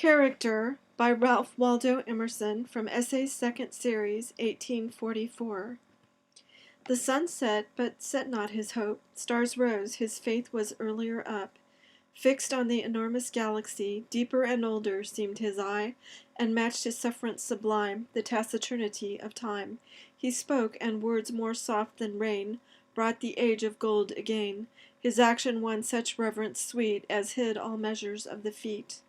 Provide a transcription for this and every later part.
Character by Ralph Waldo Emerson from Essays Second Series, 1844. The sun set, but set not his hope. Stars rose, his faith was earlier up. Fixed on the enormous galaxy, deeper and older seemed his eye, and matched his sufferance sublime, the taciturnity of time. He spoke, and words more soft than rain brought the age of gold again. His action won such reverence sweet as hid all measures of the feet.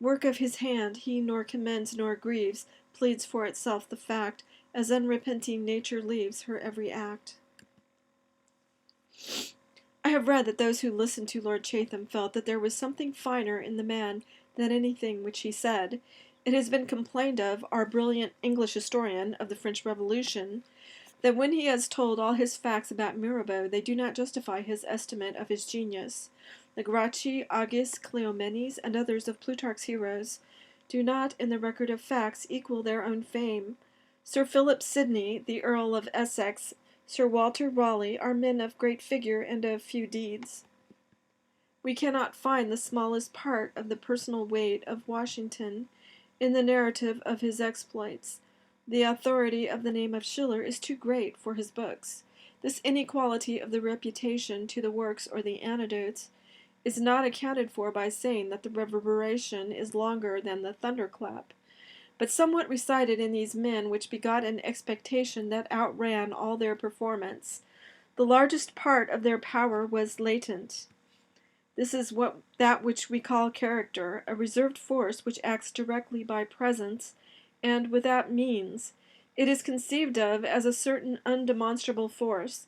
Work of his hand, he nor commends nor grieves, pleads for itself the fact, as unrepenting nature leaves her every act. I have read that those who listened to Lord Chatham felt that there was something finer in the man than anything which he said. It has been complained of our brilliant English historian of the French Revolution, that when he has told all his facts about Mirabeau, they do not justify his estimate of his genius. The Gracchi, Agis, Cleomenes, and others of Plutarch's heroes do not, in the record of facts, equal their own fame. Sir Philip Sidney, the Earl of Essex, Sir Walter Raleigh are men of great figure and of few deeds. We cannot find the smallest part of the personal weight of Washington in the narrative of his exploits. The authority of the name of Schiller is too great for his books. This inequality of the reputation to the works or the anecdotes is not accounted for by saying that the reverberation is longer than the thunderclap, but somewhat recited in these men which begot an expectation that outran all their performance. The largest part of their power was latent. This is that which we call character, a reserved force which acts directly by presence and without means. It is conceived of as a certain undemonstrable force,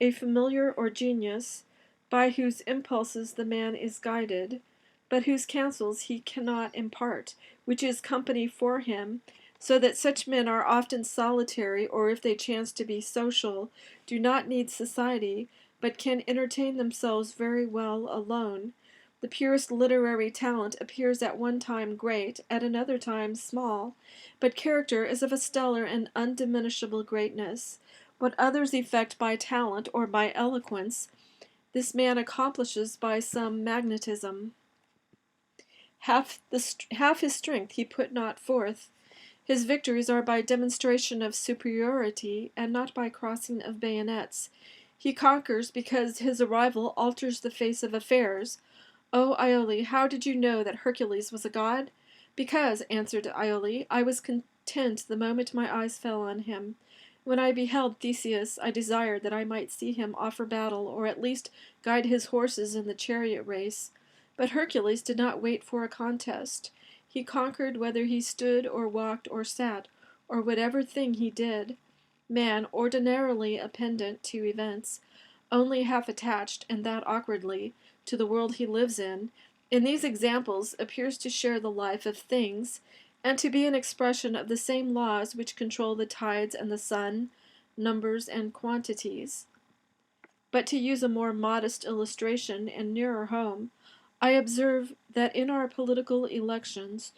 a familiar or genius, by whose impulses the man is guided, but whose counsels he cannot impart, which is company for him, so that such men are often solitary, or if they chance to be social, do not need society, but can entertain themselves very well alone. The purest literary talent appears at one time great, at another time small, but character is of a stellar and undiminishable greatness. What others effect by talent or by eloquence, this man accomplishes by some magnetism. Half his strength he put not forth. His victories are by demonstration of superiority, and not by crossing of bayonets. He conquers because his arrival alters the face of affairs. O Iole, how did you know that Hercules was a god? Because, answered Iole, I was content the moment my eyes fell on him. When I beheld Theseus, I desired that I might see him offer battle, or at least guide his horses in the chariot race. But Hercules did not wait for a contest. He conquered whether he stood or walked or sat, or whatever thing he did. Man, ordinarily a pendant to events, only half attached, and that awkwardly, to the world he lives in these examples appears to share the life of things, and to be an expression of the same laws which control the tides and the sun, numbers and quantities. But to use a more modest illustration and nearer home, I observe that in our political elections,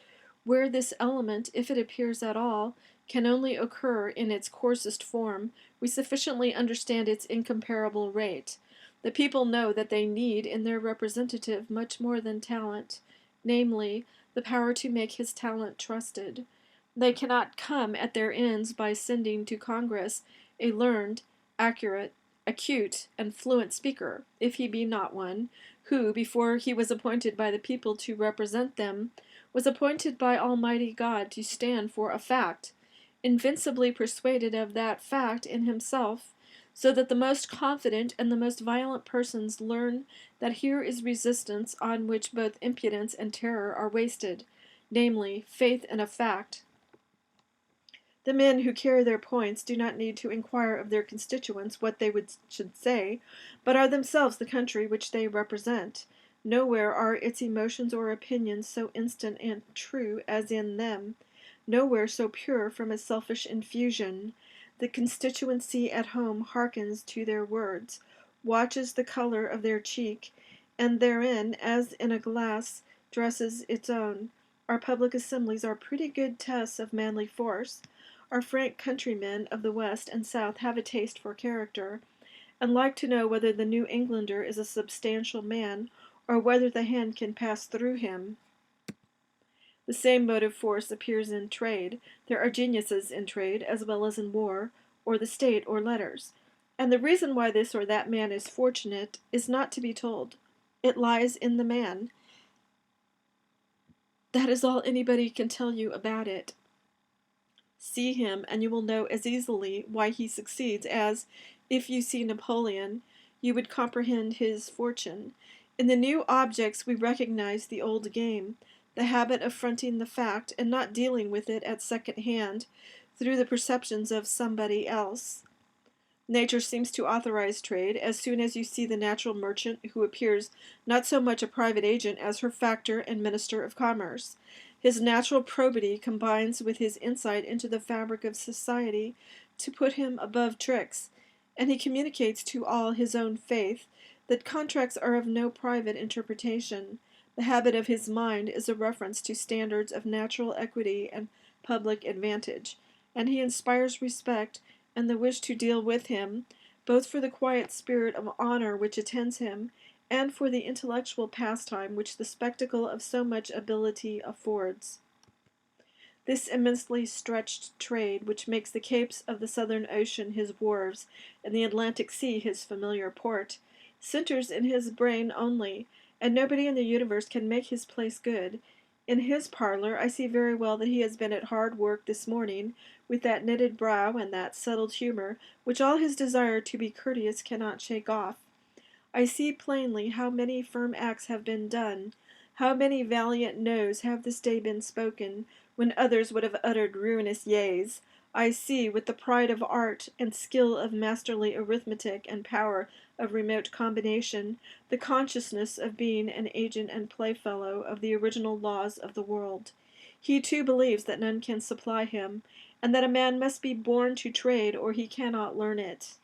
where this element, if it appears at all, can only occur in its coarsest form, we sufficiently understand its incomparable rate. The people know that they need in their representative much more than talent, namely, the power to make his talent trusted. They cannot come at their ends by sending to Congress a learned, accurate, acute, and fluent speaker, if he be not one, who, before he was appointed by the people to represent them, was appointed by Almighty God to stand for a fact, invincibly persuaded of that fact in himself, so that the most confident and the most violent persons learn that here is resistance on which both impudence and terror are wasted, namely, faith in a fact. The men who carry their points do not need to inquire of their constituents what they should say, but are themselves the country which they represent. Nowhere are its emotions or opinions so instant and true as in them, nowhere so pure from a selfish infusion. The constituency at home hearkens to their words, watches the color of their cheek, and therein, as in a glass, dresses its own. Our public assemblies are pretty good tests of manly force. Our frank countrymen of the West and South have a taste for character, and like to know whether the New Englander is a substantial man, or whether the hand can pass through him. The same motive force appears in trade. There are geniuses in trade as well as in war, or the state, or letters. And the reason why this or that man is fortunate is not to be told. It lies in the man. That is all anybody can tell you about it. See him, and you will know as easily why he succeeds as, if you see Napoleon, you would comprehend his fortune. In the new objects we recognize the old game, the habit of fronting the fact and not dealing with it at second hand through the perceptions of somebody else. Nature seems to authorize trade as soon as you see the natural merchant who appears not so much a private agent as her factor and minister of commerce. His natural probity combines with his insight into the fabric of society to put him above tricks, and he communicates to all his own faith that contracts are of no private interpretation. The habit of his mind is a reference to standards of natural equity and public advantage, and he inspires respect and the wish to deal with him, both for the quiet spirit of honor which attends him, and for the intellectual pastime which the spectacle of so much ability affords. This immensely stretched trade, which makes the capes of the Southern Ocean his wharves, and the Atlantic Sea his familiar port, centers in his brain only, and nobody in the universe can make his place good. In his parlor I see very well that he has been at hard work this morning, with that knitted brow and that settled humor which all his desire to be courteous cannot shake off. I see plainly how many firm acts have been done, how many valiant noes have this day been spoken, when others would have uttered ruinous yeas. I see, with the pride of art, and skill of masterly arithmetic, and power of remote combination, the consciousness of being an agent and playfellow of the original laws of the world. He too believes that none can supply him, and that a man must be born to trade or he cannot learn it.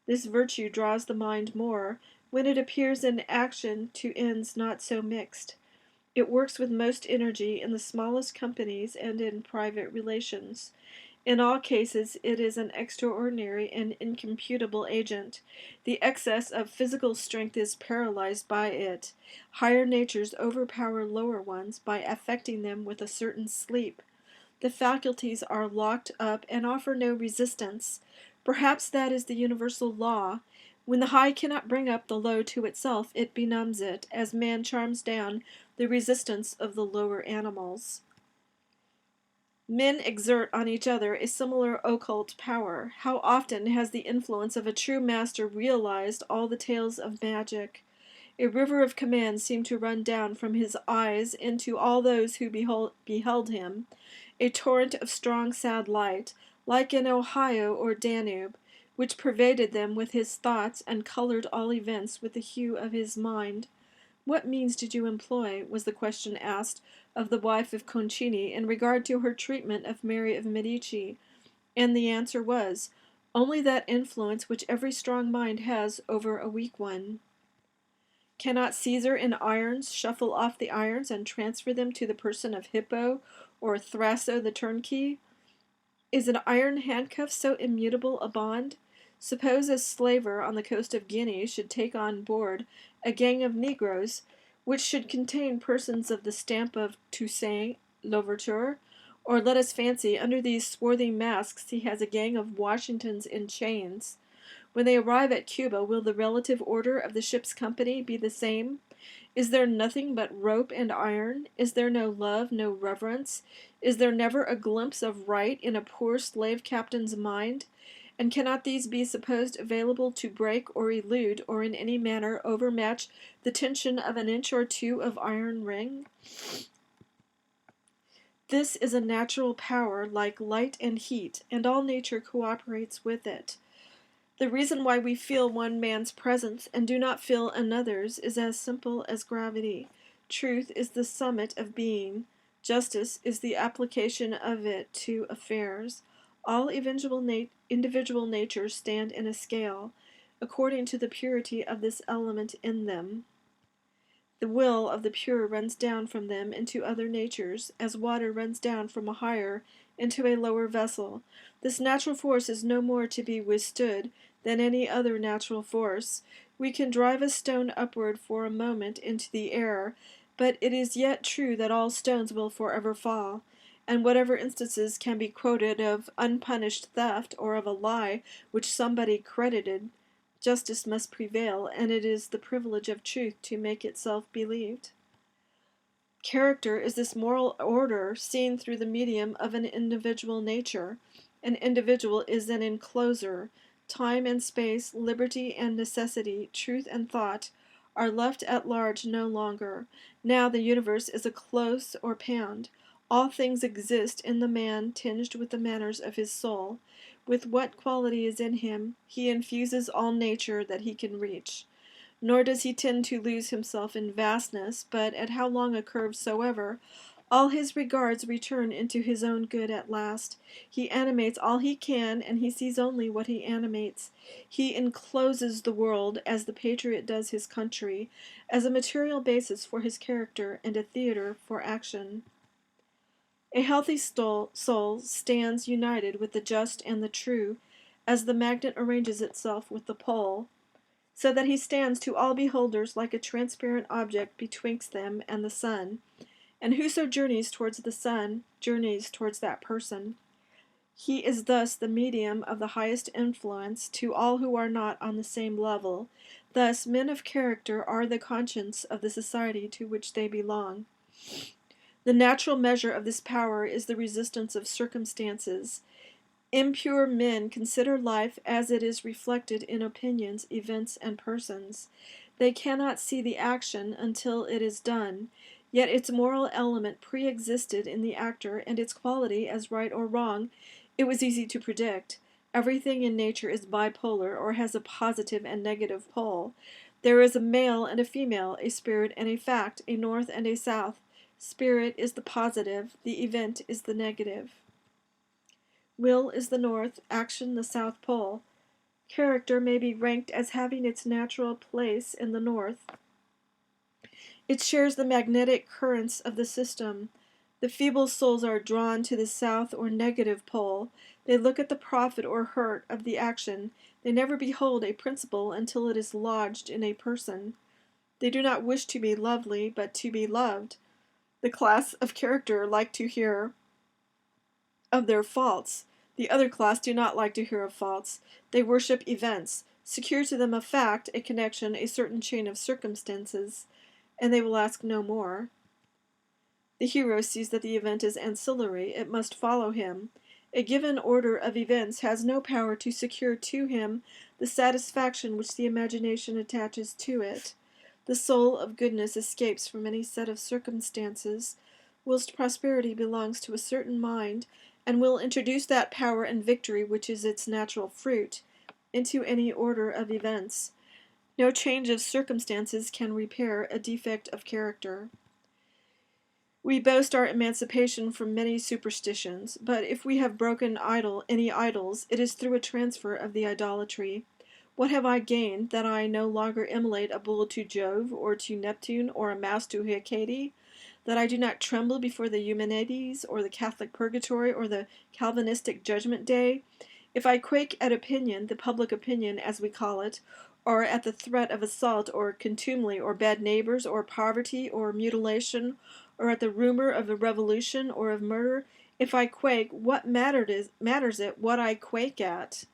This virtue draws the mind more, when it appears in action to ends not so mixed. It works with most energy in the smallest companies and in private relations. In all cases it is an extraordinary and incomputable agent. The excess of physical strength is paralyzed by it. Higher natures overpower lower ones by affecting them with a certain sleep. The faculties are locked up and offer no resistance. Perhaps that is the universal law. When the high cannot bring up the low to itself, it benumbs it, as man charms down the resistance of the lower animals. Men exert on each other a similar occult power. How often has the influence of a true master realized all the tales of magic? A river of command seemed to run down from his eyes into all those who beheld him, a torrent of strong sad light, like an Ohio or Danube, which pervaded them with his thoughts and colored all events with the hue of his mind. What means did you employ, was the question asked of the wife of Concini in regard to her treatment of Mary of Medici, and the answer was, only that influence which every strong mind has over a weak one. Cannot Caesar in irons shuffle off the irons and transfer them to the person of Hippo or Thraso the turnkey? Is an iron handcuff so immutable a bond? Suppose a slaver on the coast of Guinea should take on board a gang of Negroes, which should contain persons of the stamp of Toussaint Louverture, or let us fancy under these swarthy masks he has a gang of Washingtons in chains. When they arrive at Cuba, will the relative order of the ship's company be the same? Is there nothing but rope and iron? Is there no love, no reverence? Is there never a glimpse of right in a poor slave captain's mind? And cannot these be supposed available to break or elude, or in any manner overmatch the tension of an inch or two of iron ring? This is a natural power like light and heat, and all nature cooperates with it. The reason why we feel one man's presence and do not feel another's is as simple as gravity. Truth is the summit of being. Justice is the application of it to affairs. All individual natures stand in a scale, according to the purity of this element in them. The will of the pure runs down from them into other natures, as water runs down from a higher into a lower vessel. This natural force is no more to be withstood than any other natural force. We can drive a stone upward for a moment into the air, But it is yet true that all stones will forever fall, and whatever instances can be quoted of unpunished theft or of a lie which somebody credited, justice must prevail, and it is the privilege of truth to make itself believed. Character is this moral order seen through the medium of an individual nature. An individual is an encloser. Time and space, liberty and necessity, truth and thought are left at large no longer. Now the universe is a close or pound. All things exist in the man tinged with the manners of his soul. With what quality is in him, he infuses all nature that he can reach. Nor does he tend to lose himself in vastness, but at how long a curve soever, all his regards return into his own good at last. He animates all he can, and he sees only what he animates. He encloses the world, as the patriot does his country, as a material basis for his character and a theater for action. A healthy soul stands united with the just and the true, as the magnet arranges itself with the pole, so that he stands to all beholders like a transparent object betwixt them and the sun, and whoso journeys towards the sun journeys towards that person. He is thus the medium of the highest influence to all who are not on the same level. Thus men of character are the conscience of the society to which they belong. The natural measure of this power is the resistance of circumstances. Impure men consider life as it is reflected in opinions, events, and persons. They cannot see the action until it is done, yet its moral element pre-existed in the actor, and its quality as right or wrong it was easy to predict. Everything in nature is bipolar, or has a positive and negative pole. There is a male and a female, a spirit and a fact, a north and a south. Spirit is the positive, the event is the negative. Will is the north, action the south pole. Character may be ranked as having its natural place in the north. It shares the magnetic currents of the system. The feeble souls are drawn to the south or negative pole. They look at the profit or hurt of the action. They never behold a principle until it is lodged in a person. They do not wish to be lovely, but to be loved. The class of character like to hear of their faults. The other class do not like to hear of faults. They worship events. Secure to them a fact, a connection, a certain chain of circumstances, and they will ask no more. The hero sees that the event is ancillary. It must follow him. A given order of events has no power to secure to him the satisfaction which the imagination attaches to it. The soul of goodness escapes from any set of circumstances, whilst prosperity belongs to a certain mind, and will introduce that power and victory which is its natural fruit into any order of events. No change of circumstances can repair a defect of character. We boast our emancipation from many superstitions, but if we have broken any idols, it is through a transfer of the idolatry. What have I gained, that I no longer immolate a bull to Jove, or to Neptune, or a mouse to Hecate? That I do not tremble before the Eumenides, or the Catholic Purgatory, or the Calvinistic Judgment Day? If I quake at opinion, the public opinion, as we call it, or at the threat of assault, or contumely, or bad neighbors, or poverty, or mutilation, or at the rumor of a revolution, or of murder, if I quake, what matters it what I quake at?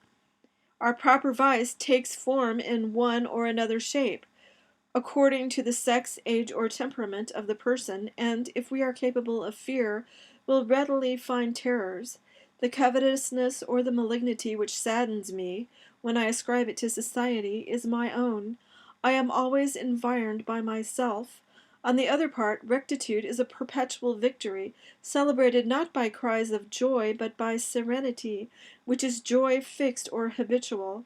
Our proper vice takes form in one or another shape, according to the sex, age, or temperament of the person, and, if we are capable of fear, will readily find terrors. The covetousness or the malignity which saddens me, when I ascribe it to society, is my own. I am always environed by myself. On the other part, rectitude is a perpetual victory, celebrated not by cries of joy, but by serenity, which is joy fixed or habitual.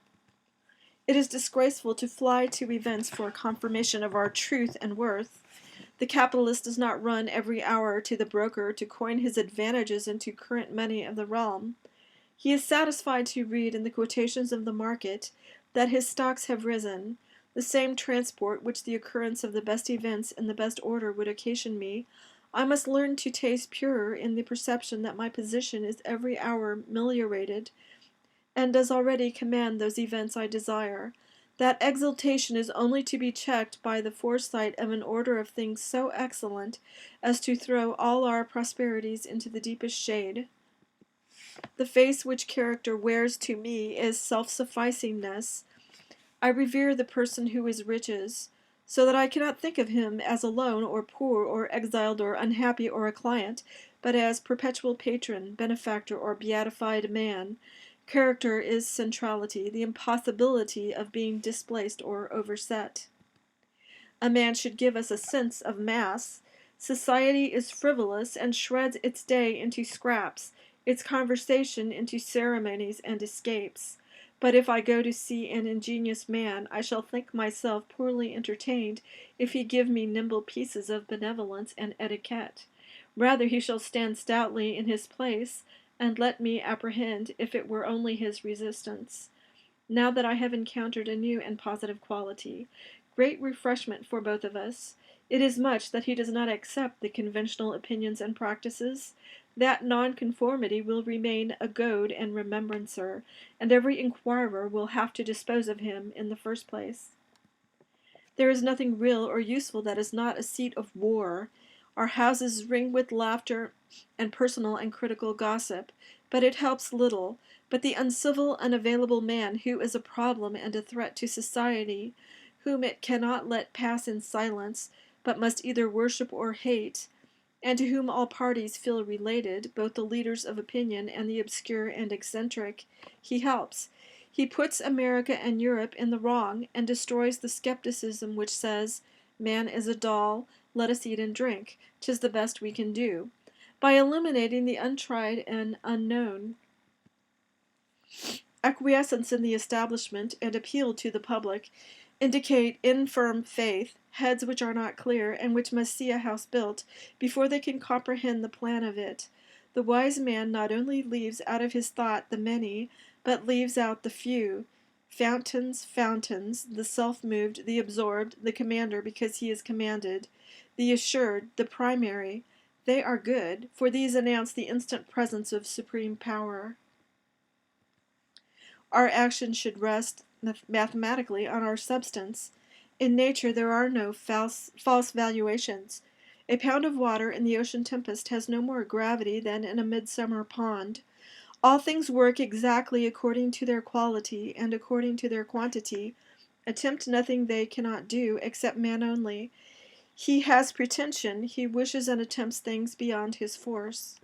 It is disgraceful to fly to events for confirmation of our truth and worth. The capitalist does not run every hour to the broker to coin his advantages into current money of the realm. He is satisfied to read in the quotations of the market that his stocks have risen. The same transport which the occurrence of the best events in the best order would occasion me, I must learn to taste purer in the perception that my position is every hour meliorated, and does already command those events I desire. That exultation is only to be checked by the foresight of an order of things so excellent as to throw all our prosperities into the deepest shade. The face which character wears to me is self-sufficingness. I revere the person who is riches, so that I cannot think of him as alone or poor or exiled or unhappy or a client, but as perpetual patron, benefactor, or beatified man. Character is centrality, the impossibility of being displaced or overset. A man should give us a sense of mass. Society is frivolous and shreds its day into scraps, its conversation into ceremonies and escapes. But if I go to see an ingenious man, I shall think myself poorly entertained if he give me nimble pieces of benevolence and etiquette. Rather he shall stand stoutly in his place, and let me apprehend if it were only his resistance. Now that I have encountered a new and positive quality, great refreshment for both of us, it is much that he does not accept the conventional opinions and practices. That nonconformity will remain a goad and remembrancer, and every inquirer will have to dispose of him in the first place. There is nothing real or useful that is not a seat of war. Our houses ring with laughter and personal and critical gossip, but it helps little. But the uncivil, unavailable man who is a problem and a threat to society, whom it cannot let pass in silence, but must either worship or hate, and to whom all parties feel related, both the leaders of opinion and the obscure and eccentric, he helps. He puts America and Europe in the wrong, and destroys the skepticism which says, "Man is a doll, let us eat and drink, 'tis the best we can do," by illuminating the untried and unknown. Acquiescence in the establishment and appeal to the public indicate infirm faith, heads which are not clear, and which must see a house built before they can comprehend the plan of it. The wise man not only leaves out of his thought the many, but leaves out the few. Fountains, fountains, the self-moved, the absorbed, the commander because he is commanded, the assured, the primary, they are good, for these announce the instant presence of supreme power. Our action should rest mathematically on our substance. In nature there are no false valuations. A pound of water in the ocean tempest has no more gravity than in a midsummer pond. All things work exactly according to their quality and according to their quantity. Attempt nothing they cannot do, except man only. He has pretension, he wishes and attempts things beyond his force.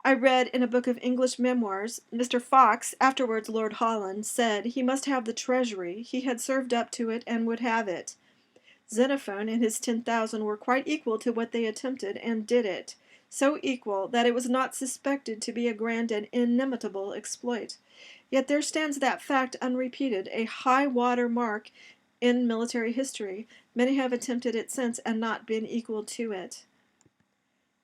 I read in a book of English memoirs, Mr. Fox, afterwards Lord Holland, said he must have the treasury, he had served up to it and would have it. Xenophon and his 10,000 were quite equal to what they attempted, and did it. So equal that it was not suspected to be a grand and inimitable exploit. Yet there stands that fact unrepeated, a high-water mark in military history. Many have attempted it since and not been equal to it.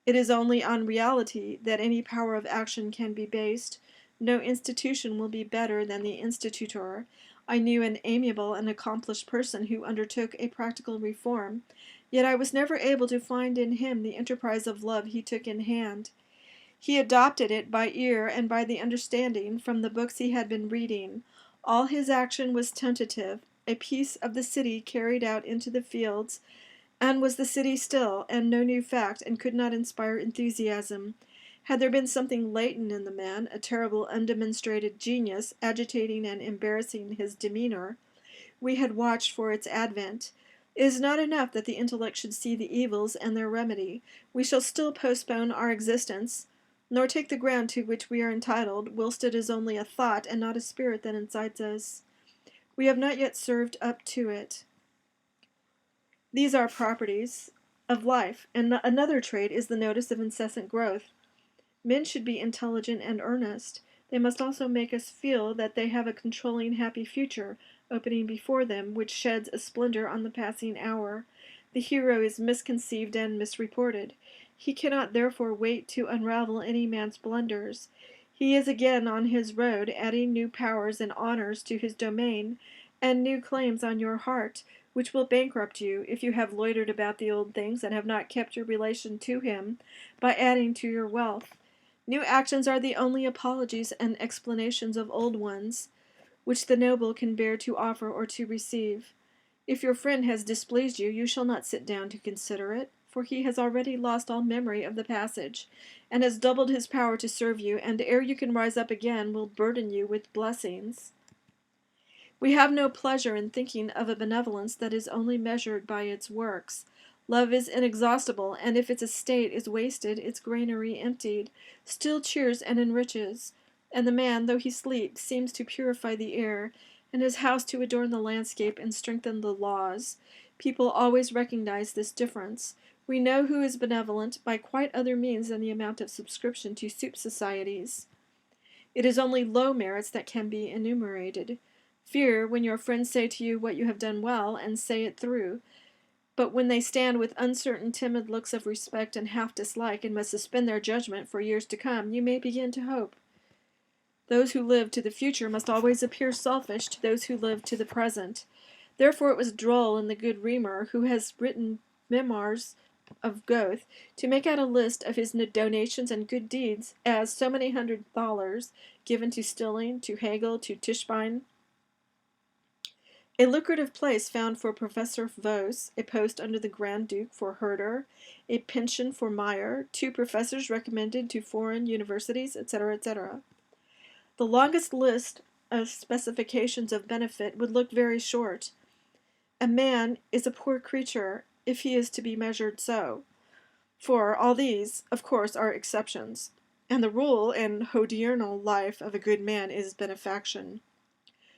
It is only on reality that any power of action can be based. No institution will be better than the institutor. I knew an amiable and accomplished person who undertook a practical reform, yet I was never able to find in him the enterprise of love he took in hand. He adopted it by ear and by the understanding from the books he had been reading. All his action was tentative, a piece of the city carried out into the fields, and was the city still, and no new fact, and could not inspire enthusiasm. Had there been something latent in the man, a terrible undemonstrated genius, agitating and embarrassing his demeanor, we had watched for its advent. It is not enough that the intellect should see the evils and their remedy. We shall still postpone our existence, nor take the ground to which we are entitled, whilst it is only a thought and not a spirit that incites us. We have not yet served up to it. These are properties of life, and another trait is the notice of incessant growth. Men should be intelligent and earnest. They must also make us feel that they have a controlling happy future opening before them, which sheds a splendor on the passing hour. The hero is misconceived and misreported. He cannot therefore wait to unravel any man's blunders. He is again on his road, adding new powers and honors to his domain, and new claims on your heart, which will bankrupt you if you have loitered about the old things and have not kept your relation to him by adding to your wealth. New actions are the only apologies and explanations of old ones. which the noble can bear to offer or to receive. If your friend has displeased you, you shall not sit down to consider it, for he has already lost all memory of the passage, and has doubled his power to serve you, and ere you can rise up again will burden you with blessings. We have no pleasure in thinking of a benevolence that is only measured by its works. Love is inexhaustible, and if its estate is wasted, its granary emptied, still cheers and enriches. And the man, though he sleeps, seems to purify the air, and his house to adorn the landscape and strengthen the laws. People always recognize this difference. We know who is benevolent by quite other means than the amount of subscription to soup societies. It is only low merits that can be enumerated. Fear when your friends say to you what you have done well, and say it through. But when they stand with uncertain, timid looks of respect and half dislike, and must suspend their judgment for years to come, you may begin to hope. Those who live to the future must always appear selfish to those who live to the present. Therefore it was droll in the good Reamer, who has written memoirs of Goethe, to make out a list of his donations and good deeds as so many $100 given to Stilling, to Hegel, to Tischbein. A lucrative place found for Professor Voss, a post under the Grand Duke for Herder, a pension for Meyer, 2 professors recommended to foreign universities, etc., etc. The longest list of specifications of benefit would look very short. A man is a poor creature, if he is to be measured so. For all these, of course, are exceptions, and the rule and hodiernal life of a good man is benefaction.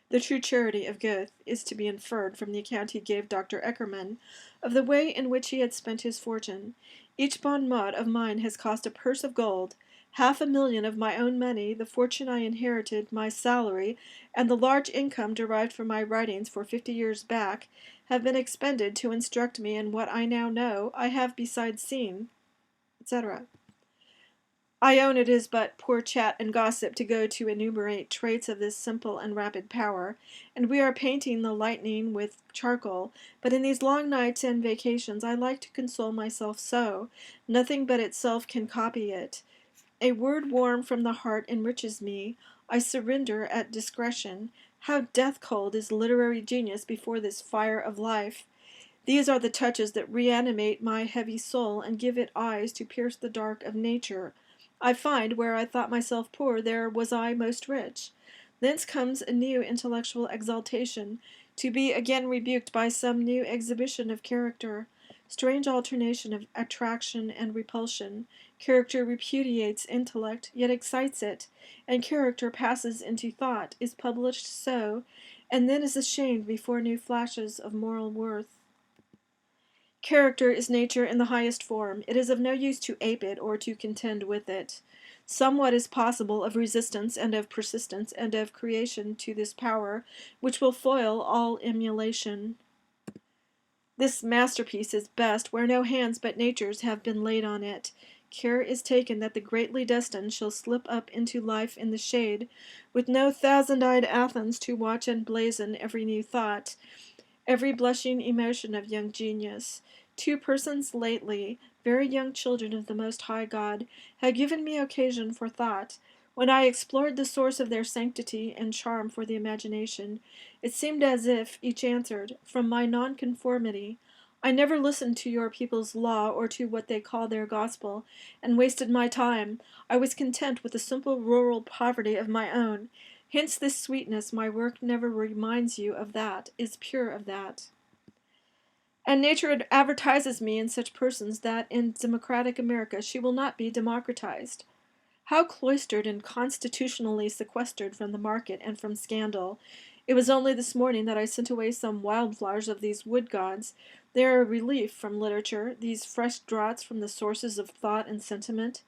The true charity of Goethe is to be inferred from the account he gave Dr. Eckermann of the way in which he had spent his fortune. Each bon mot of mine has cost a purse of gold. 500,000 of my own money, the fortune I inherited, my salary, and the large income derived from my writings for 50 years back, have been expended to instruct me in what I now know. I have besides seen, etc. I own it is but poor chat and gossip to go to enumerate traits of this simple and rapid power, and we are painting the lightning with charcoal, but in these long nights and vacations I like to console myself so. Nothing but itself can copy it. A word warm from the heart enriches me. I surrender at discretion. How death-cold is literary genius before this fire of life! These are the touches that reanimate my heavy soul and give it eyes to pierce the dark of nature. I find where I thought myself poor, there was I most rich. Thence comes a new intellectual exaltation, to be again rebuked by some new exhibition of character. Strange alternation of attraction and repulsion. Character repudiates intellect, yet excites it, and character passes into thought, is published so, and then is ashamed before new flashes of moral worth. Character is nature in the highest form. It is of no use to ape it or to contend with it. Somewhat is possible of resistance and of persistence and of creation to this power, which will foil all emulation. This masterpiece is best where no hands but nature's have been laid on it. Care is taken that the greatly destined shall slip up into life in the shade, with no thousand-eyed Athens to watch and blazon every new thought, every blushing emotion of young genius. 2 persons lately, very young children of the Most High God, had given me occasion for thought. When I explored the source of their sanctity and charm for the imagination, it seemed as if each answered, from my nonconformity. I never listened to your people's law or to what they call their gospel, and wasted my time. I was content with the simple rural poverty of my own. Hence this sweetness, my work never reminds you of that, is pure of that. And nature advertises me in such persons that in democratic America she will not be democratized. How cloistered and constitutionally sequestered from the market and from scandal! It was only this morning that I sent away some wildflowers of these wood gods. They are a relief from literature, these fresh draughts from the sources of thought and sentiment.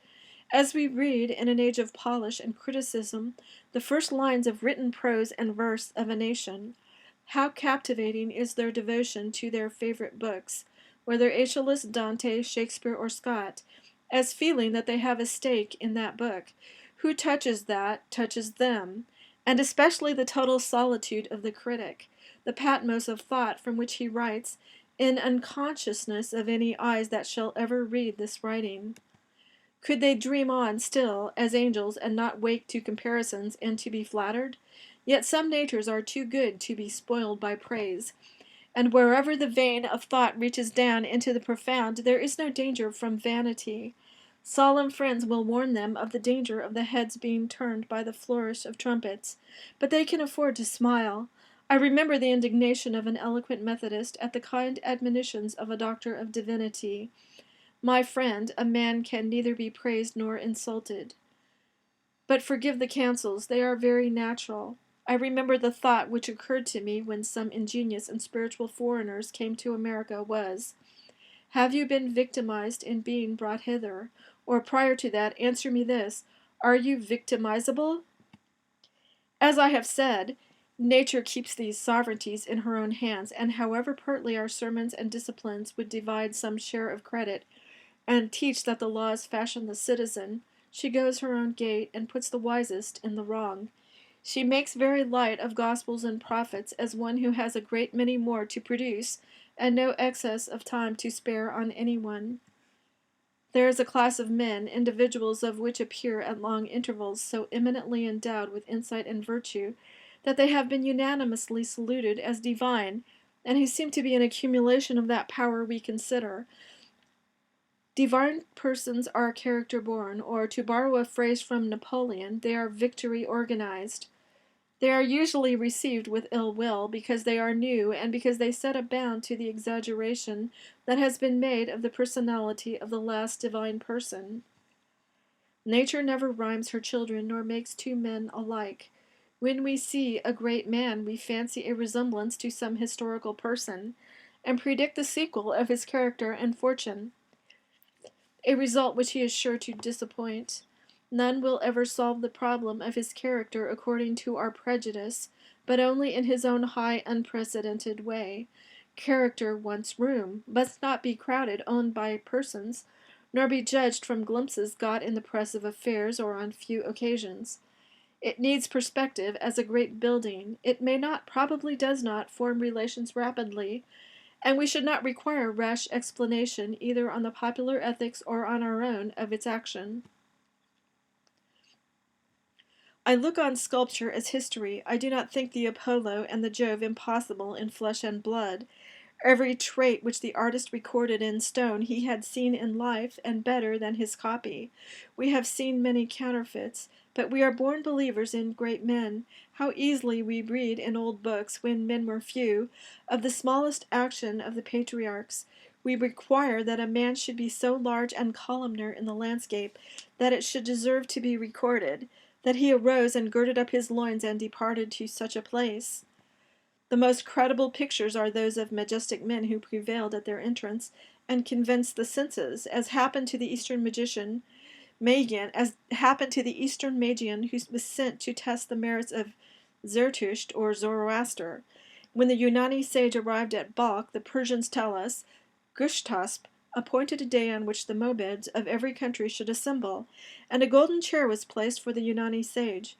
As we read, in an age of polish and criticism, the first lines of written prose and verse of a nation, how captivating is their devotion to their favorite books, whether Aeschylus, Dante, Shakespeare, or Scott, as feeling that they have a stake in that book. Who touches that, touches them, and especially the total solitude of the critic, the Patmos of thought from which he writes, in unconsciousness of any eyes that shall ever read this writing. Could they dream on still, as angels, and not wake to comparisons and to be flattered? Yet some natures are too good to be spoiled by praise, and wherever the vein of thought reaches down into the profound, there is no danger from vanity. Solemn friends will warn them of the danger of the heads being turned by the flourish of trumpets, but they can afford to smile. I remember the indignation of an eloquent Methodist at the kind admonitions of a doctor of divinity. My friend, a man can neither be praised nor insulted. But forgive the cancels, they are very natural. I remember the thought which occurred to me when some ingenious and spiritual foreigners came to America was, have you been victimized in being brought hither? Or prior to that, answer me this, are you victimizable? As I have said, nature keeps these sovereignties in her own hands, and however pertly our sermons and disciplines would divide some share of credit, and teach that the laws fashion the citizen, she goes her own gait, and puts the wisest in the wrong. She makes very light of gospels and prophets as one who has a great many more to produce, and no excess of time to spare on any one. There is a class of men, individuals of which appear at long intervals so eminently endowed with insight and virtue, that they have been unanimously saluted as divine, and who seem to be an accumulation of that power we consider. Divine persons are character born, or, to borrow a phrase from Napoleon, they are victory organized. They are usually received with ill will, because they are new, and because they set a bound to the exaggeration that has been made of the personality of the last divine person. Nature never rhymes her children, nor makes two men alike. When we see a great man, we fancy a resemblance to some historical person, and predict the sequel of his character and fortune, a result which he is sure to disappoint. None will ever solve the problem of his character according to our prejudice, but only in his own high, unprecedented way. Character wants room, must not be crowded on by persons, nor be judged from glimpses got in the press of affairs or on few occasions. It needs perspective as a great building. It may not, probably does not, form relations rapidly, and we should not require rash explanation either on the popular ethics or on our own of its action. I look on sculpture as history. I do not think the Apollo and the Jove impossible in flesh and blood. Every trait which the artist recorded in stone he had seen in life, and better than his copy. We have seen many counterfeits, but we are born believers in great men. How easily we read in old books, when men were few, of the smallest action of the patriarchs. We require that a man should be so large and columnar in the landscape that it should deserve to be recorded, that he arose and girded up his loins and departed to such a place. The most credible pictures are those of majestic men who prevailed at their entrance, and convinced the senses, as happened to the Eastern Magian, who was sent to test the merits of Zertusht or Zoroaster. When the Yunani sage arrived at Balkh, the Persians tell us, Gushtasp appointed a day on which the Mobids of every country should assemble, and a golden chair was placed for the Yunani sage.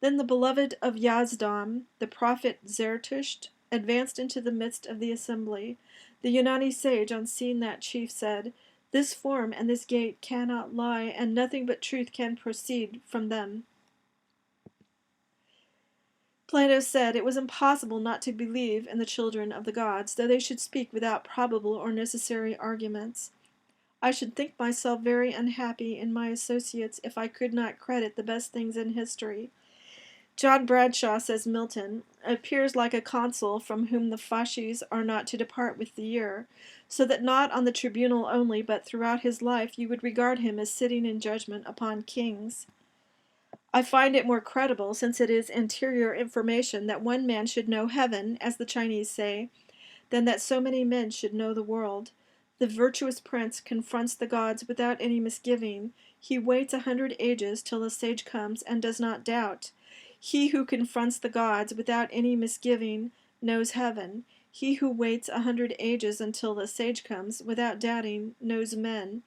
Then the beloved of Yazdam, the prophet Zertusht, advanced into the midst of the assembly. The Yunani sage, on seeing that chief, said, this form and this gait cannot lie, and nothing but truth can proceed from them. Plato said it was impossible not to believe in the children of the gods, though they should speak without probable or necessary arguments. I should think myself very unhappy in my associates if I could not credit the best things in history. John Bradshaw, says Milton, appears like a consul from whom the fasces are not to depart with the year, so that not on the tribunal only, but throughout his life, you would regard him as sitting in judgment upon kings. I find it more credible, since it is interior information, that one man should know heaven, as the Chinese say, than that so many men should know the world. The virtuous prince confronts the gods without any misgiving. He waits 100 ages till the sage comes, and does not doubt. He who confronts the gods without any misgiving knows heaven. He who waits 100 ages until the sage comes, without doubting, knows men.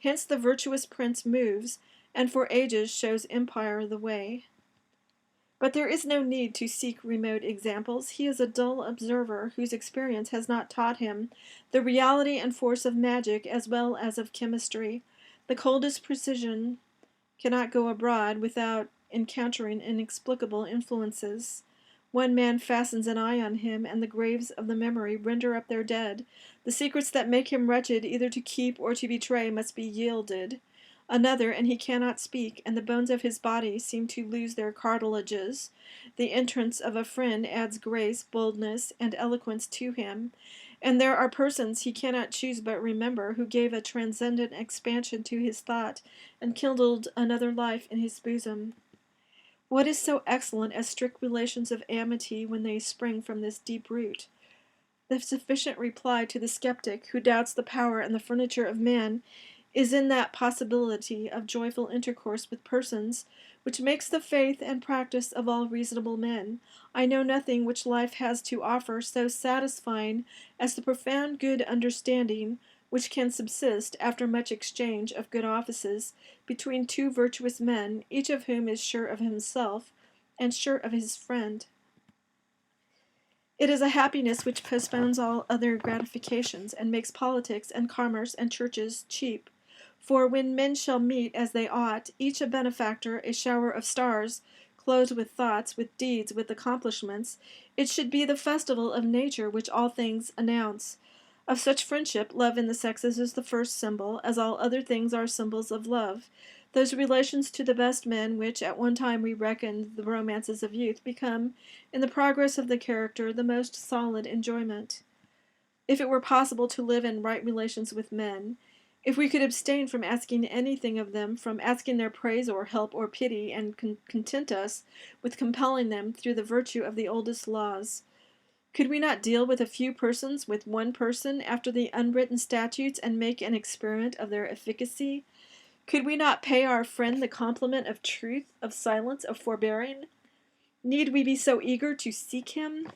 Hence the virtuous prince moves, and for ages shows empire the way. But there is no need to seek remote examples. He is a dull observer, whose experience has not taught him the reality and force of magic as well as of chemistry. The coldest precision cannot go abroad without encountering inexplicable influences. One man fastens an eye on him, and the graves of the memory render up their dead. The secrets that make him wretched, either to keep or to betray, must be yielded. Another, and he cannot speak, and the bones of his body seem to lose their cartilages. The entrance of a friend adds grace, boldness, and eloquence to him. And there are persons he cannot choose but remember, who gave a transcendent expansion to his thought, and kindled another life in his bosom. What is so excellent as strict relations of amity when they spring from this deep root? The sufficient reply to the skeptic who doubts the power and the furniture of man is in that possibility of joyful intercourse with persons which makes the faith and practice of all reasonable men. I know nothing which life has to offer so satisfying as the profound good understanding which can subsist, after much exchange of good offices, between two virtuous men, each of whom is sure of himself and sure of his friend. It is a happiness which postpones all other gratifications, and makes politics and commerce and churches cheap. For when men shall meet as they ought, each a benefactor, a shower of stars, clothed with thoughts, with deeds, with accomplishments, it should be the festival of nature which all things announce. Of such friendship, love in the sexes is the first symbol, as all other things are symbols of love. Those relations to the best men which at one time we reckoned the romances of youth become, in the progress of the character, the most solid enjoyment. If it were possible to live in right relations with men, if we could abstain from asking anything of them, from asking their praise or help or pity, and content us with compelling them through the virtue of the oldest laws, could we not deal with a few persons, with one person, after the unwritten statutes, and make an experiment of their efficacy? Could we not pay our friend the compliment of truth, of silence, of forbearing? Need we be so eager to seek him?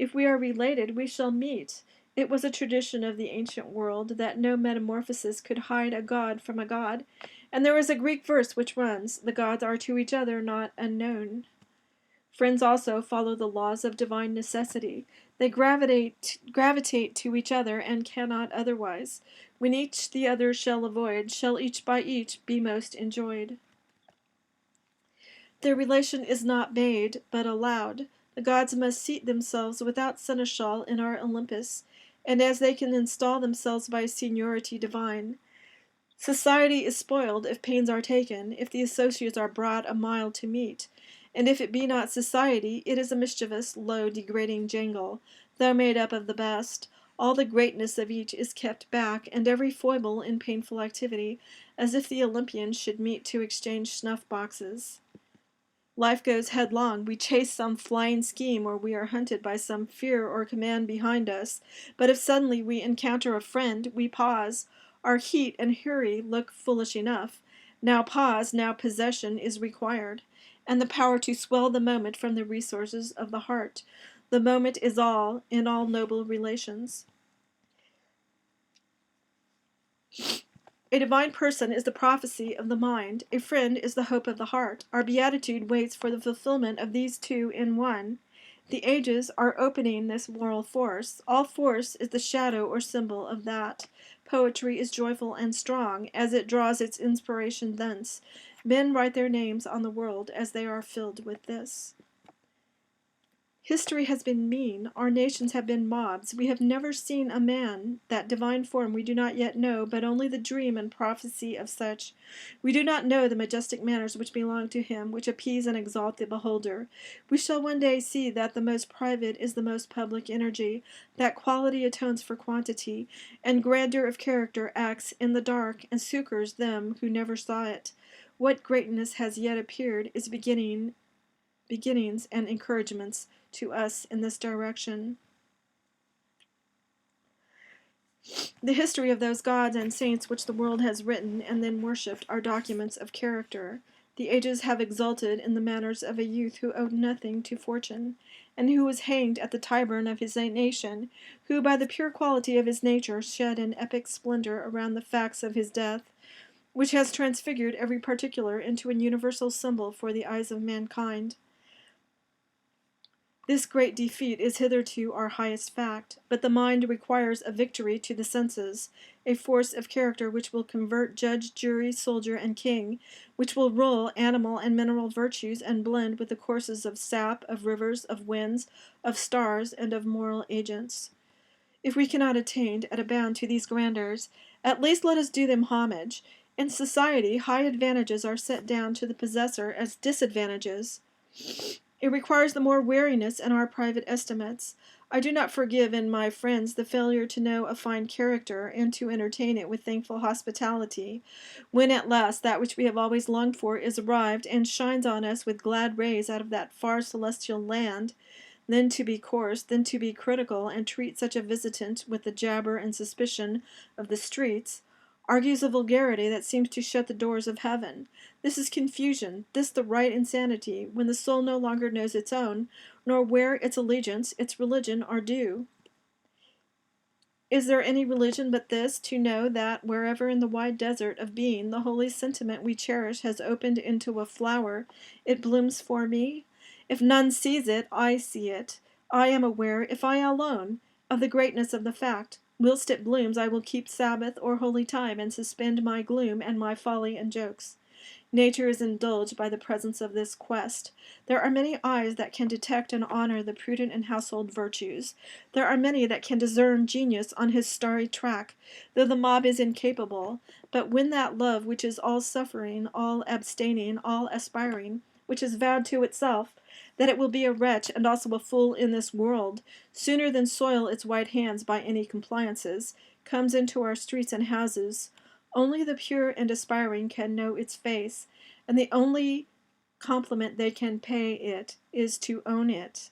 If we are related, we shall meet. It was a tradition of the ancient world that no metamorphosis could hide a god from a god, and there is a Greek verse which runs, "The gods are to each other not unknown." Friends also follow the laws of divine necessity. They gravitate to each other, and cannot otherwise. When each the other shall avoid, shall each by each be most enjoyed. Their relation is not made, but allowed. The gods must seat themselves without seneschal in our Olympus, and as they can install themselves by seniority divine. Society is spoiled if pains are taken, if the associates are brought a mile to meet. And if it be not society, it is a mischievous, low, degrading jangle, though made up of the best. All the greatness of each is kept back, and every foible in painful activity, as if the Olympians should meet to exchange snuff-boxes. Life goes headlong. We chase some flying scheme, or we are hunted by some fear or command behind us. But if suddenly we encounter a friend, we pause. Our heat and hurry look foolish enough. Now pause, now possession is required, and the power to swell the moment from the resources of the heart. The moment is all, in all noble relations. A divine person is the prophecy of the mind. A friend is the hope of the heart. Our beatitude waits for the fulfillment of these two in one. The ages are opening this moral force. All force is the shadow or symbol of that. Poetry is joyful and strong, as it draws its inspiration thence. Men write their names on the world as they are filled with this. History has been mean. Our nations have been mobs. We have never seen a man. That divine form we do not yet know, but only the dream and prophecy of such. We do not know the majestic manners which belong to him, which appease and exalt the beholder. We shall one day see that the most private is the most public energy, that quality atones for quantity, and grandeur of character acts in the dark and succors them who never saw it. What greatness has yet appeared is beginnings and encouragements to us in this direction. The history of those gods and saints which the world has written and then worshipped are documents of character. The ages have exulted in the manners of a youth who owed nothing to fortune, and who was hanged at the Tyburn of his nation, who by the pure quality of his nature shed an epic splendor around the facts of his death, which has transfigured every particular into an universal symbol for the eyes of mankind. This great defeat is hitherto our highest fact, but the mind requires a victory to the senses, a force of character which will convert judge, jury, soldier, and king, which will roll animal and mineral virtues and blend with the courses of sap, of rivers, of winds, of stars, and of moral agents. If we cannot attain at a bound to these grandeurs, at least let us do them homage. In society, high advantages are set down to the possessor as disadvantages. It requires the more wariness in our private estimates. I do not forgive in my friends the failure to know a fine character and to entertain it with thankful hospitality, when at last that which we have always longed for is arrived and shines on us with glad rays out of that far celestial land. Then to be coarse, then to be critical, and treat such a visitant with the jabber and suspicion of the streets, argues a vulgarity that seems to shut the doors of heaven. This is confusion, this the right insanity, when the soul no longer knows its own, nor where its allegiance, its religion are due. Is there any religion but this, to know that, wherever in the wide desert of being the holy sentiment we cherish has opened into a flower, it blooms for me? If none sees it, I see it. I am aware, if I alone, of the greatness of the fact. Whilst it blooms, I will keep Sabbath or holy time, and suspend my gloom and my folly and jokes. Nature is indulged by the presence of this quest. There are many eyes that can detect and honor the prudent and household virtues. There are many that can discern genius on his starry track, though the mob is incapable. But when that love which is all suffering, all abstaining, all aspiring, which is vowed to itself, that it will be a wretch and also a fool in this world, sooner than soil its white hands by any compliances, comes into our streets and houses, only the pure and aspiring can know its face, and the only compliment they can pay it is to own it.